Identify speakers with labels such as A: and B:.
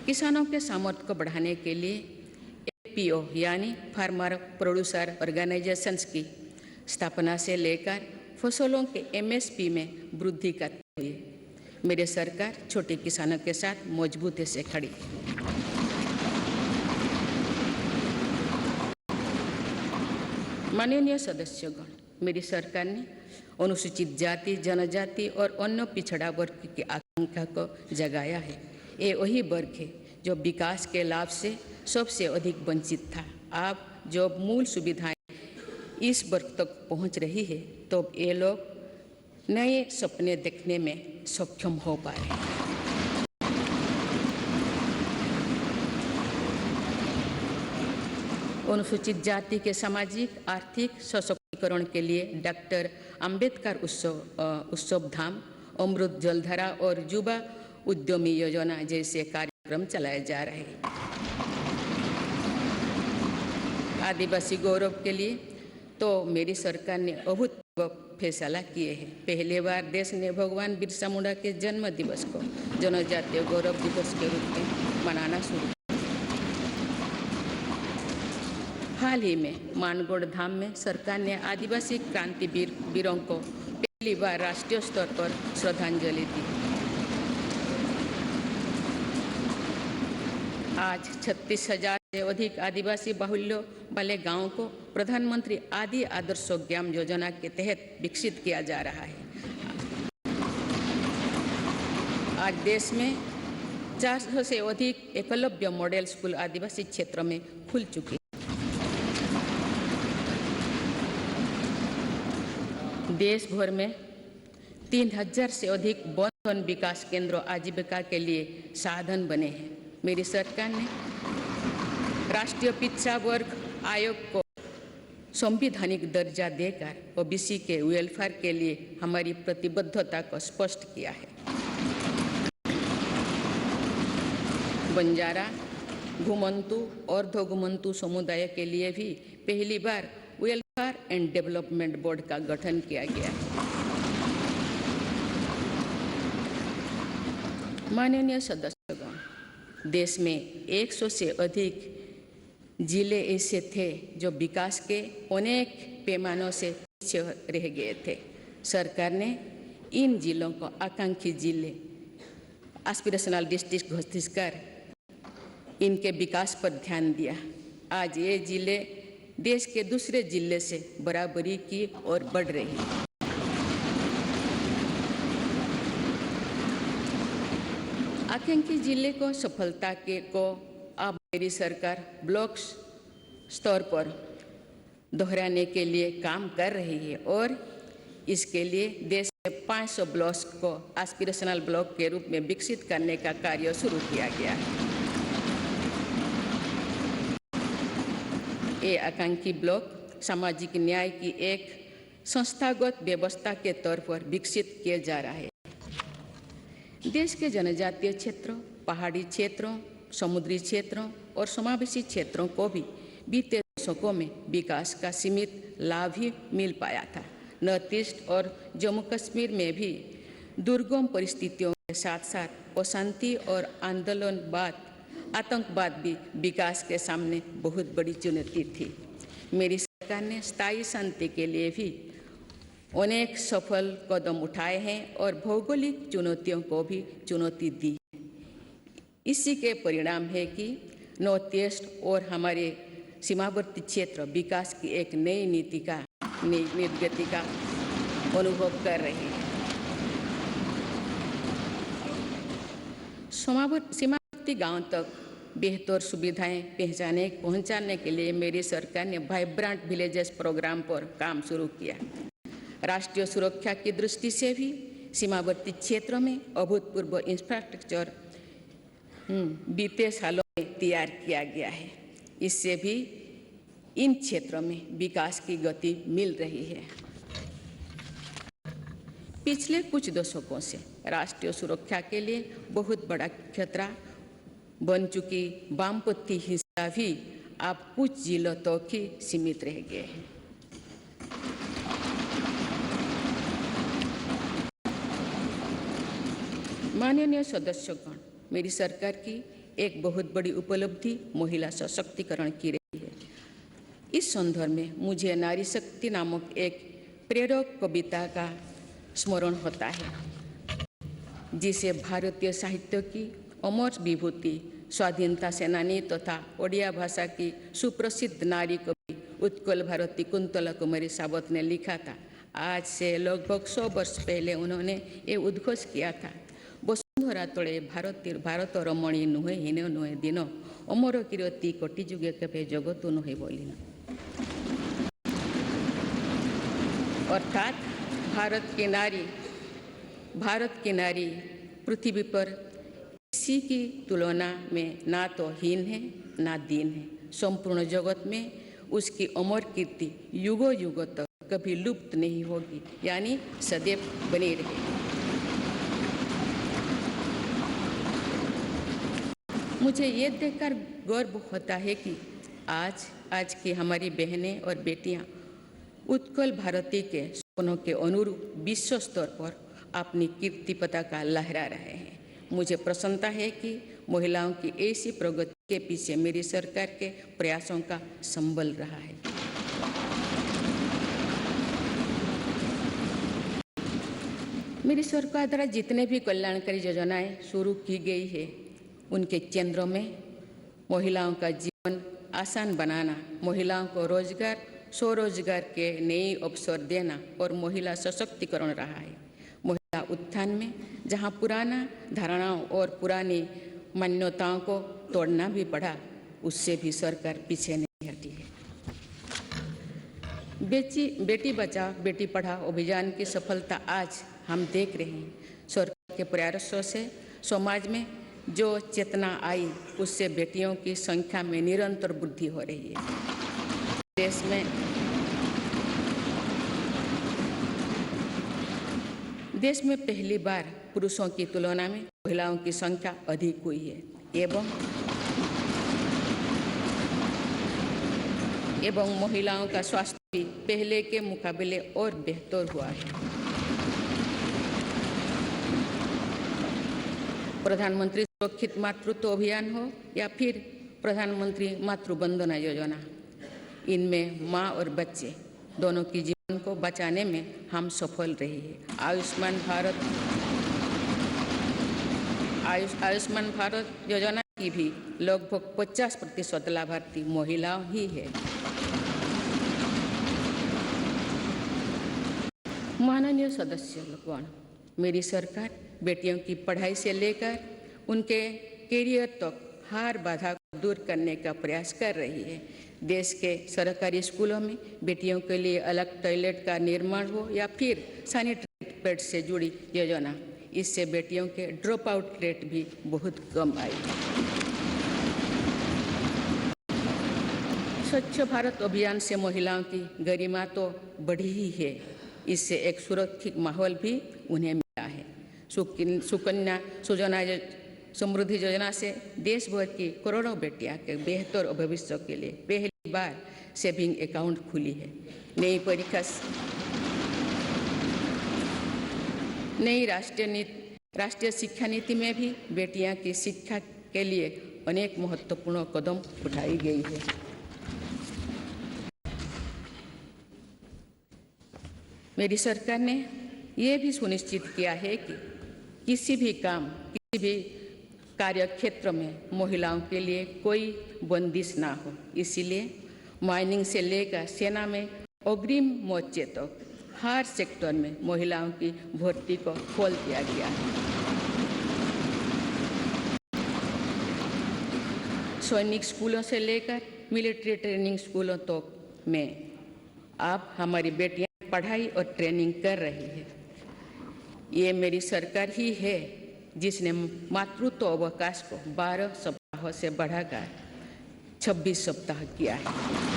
A: किसानों के सामर्थ्य को बढ़ाने के लिए एफपीओ यानी फार्मर प्रोड्यूसर ऑर्गेनाइजेशंस की स्थापना से लेकर फसलों के एमएसपी में वृद्धि करते हुए मेरी सरकार छोटे किसानों के साथ मजबूती से खड़ी है। माननीय सदस्यगण, मेरी सरकार ने अनुसूचित जाति, जनजाति और अन्य पिछड़ा वर्ग की आकांक्षा को जगाया है। ये वही वर्ग है जो विकास के लाभ से सबसे अधिक वंचित था। अब जब मूल सुविधाएं इस वर्ग तक पहुंच रही है तो ये लोग नए सपने देखने में सक्षम हो पाए। अनुसूचित जाति के सामाजिक आर्थिक सशक्तिकरण के लिए डॉक्टर अंबेडकर उत्सव धाम, अमृत जलधारा और युवा उद्यमी योजना जैसे कार्यक्रम चलाए जा रहे हैं। आदिवासी गौरव के लिए तो मेरी सरकार ने अभूतपूर्व फैसला किए हैं। पहली बार देश ने भगवान बिरसा मुंडा के जन्म दिवस को जनजातीय गौरव दिवस के रूप में मनाना शुरू किया। हाल ही में मानगढ़ धाम में सरकार ने आदिवासी क्रांतिवीर वीरों को पहली बार राष्ट्रीय स्तर पर श्रद्धांजलि दी। आज 36,000 से अधिक आदिवासी बाहुल्य वाले गांवों को प्रधानमंत्री आदि आदर्श ग्राम योजना के तहत विकसित किया जा रहा है। आज देश में 400 से अधिक एकलव्य मॉडल स्कूल आदिवासी क्षेत्र में खुल चुके हैं। देश भर में 3,000 से अधिक वन विकास केंद्र आजीविका के लिए साधन बने हैं। मेरी सरकार ने राष्ट्रीय पिछड़ा वर्ग आयोग को संवैधानिक दर्जा देकर ओबीसी के वेलफेयर के लिए हमारी प्रतिबद्धता को स्पष्ट किया है। बंजारा, घुमंतु और अर्ध-घुमंतु समुदाय के लिए भी पहली बार वेलफेयर एंड डेवलपमेंट बोर्ड का गठन किया गया है। माननीय सदस्यगण, देश में 100 से अधिक जिले ऐसे थे जो विकास के अनेक पैमानों से पीछे रह गए थे। सरकार ने इन जिलों को आकांक्षी जिले एस्पिरेशनल डिस्ट्रिक्ट घोषित कर इनके विकास पर ध्यान दिया। आज ये जिले देश के दूसरे जिले से बराबरी की ओर बढ़ रही है। आकांक्षी जिले को सफलता को अब मेरी सरकार ब्लॉक स्तर पर दोहराने के लिए काम कर रही है और इसके लिए देश में 500 ब्लॉक्स को एस्पिरेशनल ब्लॉक के रूप में विकसित करने का कार्य शुरू किया गया है। ये आकांक्षी ब्लॉक सामाजिक न्याय की एक संस्थागत व्यवस्था के तौर पर विकसित किया जा रहा है। देश के जनजातीय क्षेत्रों, पहाड़ी क्षेत्रों, समुद्री क्षेत्रों और समावेशी क्षेत्रों को भी बीते दशकों में विकास का सीमित लाभ ही मिल पाया था। नॉर्थ ईस्ट और जम्मू कश्मीर में भी दुर्गम परिस्थितियों के साथ साथ अशांति और आतंकवाद भी विकास के सामने बहुत बड़ी चुनौती थी। मेरी सरकार ने स्थायी शांति के लिए भी अनेक सफल कदम उठाए हैं और भौगोलिक चुनौतियों को भी चुनौती दी। इसी के परिणाम है कि नॉर्थ ईस्ट और हमारे सीमावर्ती क्षेत्र विकास की एक नई नीति गति का अनुभव कर रहे हैं। सीमावर्ती गांव तक बेहतर सुविधाएं पहुंचाने के लिए मेरी सरकार ने वाइब्रेंट विलेजेस प्रोग्राम पर काम शुरू किया। राष्ट्रीय सुरक्षा की दृष्टि से भी सीमावर्ती क्षेत्रों में अभूतपूर्व इंफ्रास्ट्रक्चर बीते सालों में तैयार किया गया है। इससे भी इन क्षेत्रों में विकास की गति मिल रही है। पिछले कुछ दशकों से राष्ट्रीय सुरक्षा के लिए बहुत बड़ा खतरा बन चुकी वामपंथी हिंसा भी अब कुछ जिलों तक ही सीमित रह गए हैं। माननीय सदस्यगण, मेरी सरकार की एक बहुत बड़ी उपलब्धि महिला सशक्तिकरण की रही है। इस संदर्भ में मुझे नारी शक्ति नामक एक प्रेरक कविता का स्मरण होता है, जिसे भारतीय साहित्य की अमर विभूति स्वाधीनता सेनानी तथा ओडिया भाषा की सुप्रसिद्ध नारी कवि उत्कल भारती कुंतला कुमारी सावत ने लिखा था। आज से लगभग 100 वर्ष पहले उन्होंने ये उद्घोष किया था, वसुंधरा तले भारत रमणी नुहे हीन नुहे दिन अमर कीर्ति कोटि जुगे केबे जगत नुहे बोली। अर्थात भारत की नारी पृथ्वी पर किसी की तुलना में ना तो हीन है ना दीन है। संपूर्ण जगत में उसकी अमर कीर्ति युगों युगों तक कभी लुप्त नहीं होगी, यानी सदैव बनी रहेगी। मुझे ये देखकर गर्व होता है कि आज की हमारी बहनें और बेटियां उत्कल भारती के सपनों के अनुरूप विश्व स्तर पर अपनी कीर्ति पताका लहरा रहे हैं। मुझे प्रसन्नता है कि महिलाओं की ऐसी प्रगति के पीछे मेरी सरकार के प्रयासों का संबल रहा है। मेरी सरकार द्वारा जितने भी कल्याणकारी योजनाएं शुरू की गई है, उनके केंद्रों में महिलाओं का जीवन आसान बनाना, महिलाओं को रोजगार स्वरोजगार के नए अवसर देना और महिला सशक्तिकरण रहा है। महिला उत्थान में जहां पुराना धारणाओं और पुरानी मान्यताओं को तोड़ना भी पड़ा, उससे भी सरकार पीछे नहीं हटी है। बेटी बचाओ बेटी पढ़ाओ अभियान की सफलता आज हम देख रहे हैं। सरकार के प्रयासों से समाज में जो चेतना आई, उससे बेटियों की संख्या में निरंतर वृद्धि हो रही है। देश में पहली बार पुरुषों की तुलना में महिलाओं की संख्या अधिक हुई है एवं महिलाओं का स्वास्थ्य भी पहले के मुकाबले और बेहतर हुआ है। प्रधानमंत्री सुरक्षित मातृत्व अभियान हो या फिर प्रधानमंत्री मातृ वंदना योजना, इनमें माँ और बच्चे दोनों की जीवन को बचाने में हम सफल रहे हैं। आयुष्मान भारत योजना की भी लगभग 50% लाभार्थी महिलाओं ही है। माननीय सदस्यगण, मेरी सरकार बेटियों की पढ़ाई से लेकर उनके कैरियर तक हर बाधा को दूर करने का प्रयास कर रही है। देश के सरकारी स्कूलों में बेटियों के लिए अलग टॉयलेट का निर्माण हो या फिर सैनिटरी पैड से जुड़ी योजना, इससे बेटियों के ड्रॉप आउट रेट भी बहुत कम आई। स्वच्छ भारत अभियान से महिलाओं की गरिमा तो बढ़ी ही है, इससे एक सुरक्षित माहौल भी उन्हें मिला है। सुकन्या सुजला समृद्धि योजना से देश भर की करोड़ों बेटियां के बेहतर भविष्य के लिए पहली बार सेविंग अकाउंट खुली है। नई राष्ट्रीय शिक्षा नीति में भी बेटियां की शिक्षा के लिए अनेक महत्वपूर्ण कदम उठाई गई है। मेरी सरकार ने यह भी सुनिश्चित किया है कि किसी भी कार्य क्षेत्र में महिलाओं के लिए कोई बंदिश ना हो। इसीलिए माइनिंग से लेकर सेना में अग्रिम मोर्चे तक हर सेक्टर में महिलाओं की भर्ती को खोल दिया गया है। सैनिक स्कूलों से लेकर मिलिट्री ट्रेनिंग स्कूलों तक में अब हमारी बेटियां पढ़ाई और ट्रेनिंग कर रही है। ये मेरी सरकार ही है जिसने मातृत्व अवकाश को 12 सप्ताह से बढ़ाकर 26 सप्ताह किया है।